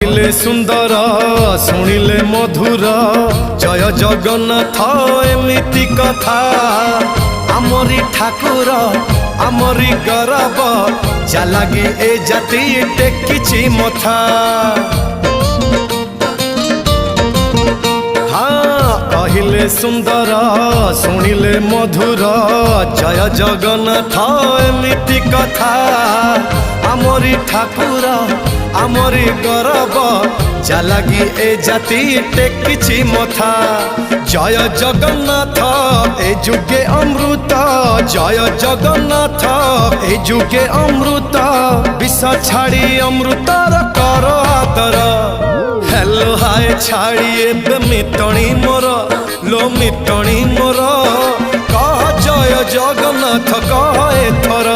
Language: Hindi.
कहिले सुंदर शुणिले मधुर जय जगन्नाथ एमिति कथा आमरी ठाकुर आमरी गौरव जालागी ए जाति टेकिछि मथा। हाँ कहिले सुंदर शुणिले मधुर जय जगन्नाथ एमिति कथा आमरी ठाकुर आमरी गौरव जालागी ए जाति टेकिछि मथा। जय जगन्नाथ ए जुगे अमृत जय जगन्नाथ ए जुगे अमृत विष छाड़ी अमृतर कर आदर। हेलो हाय छाड़ी एबे मितणी मोर लो मितणी मोर कह जय जगन्नाथ कह एथर।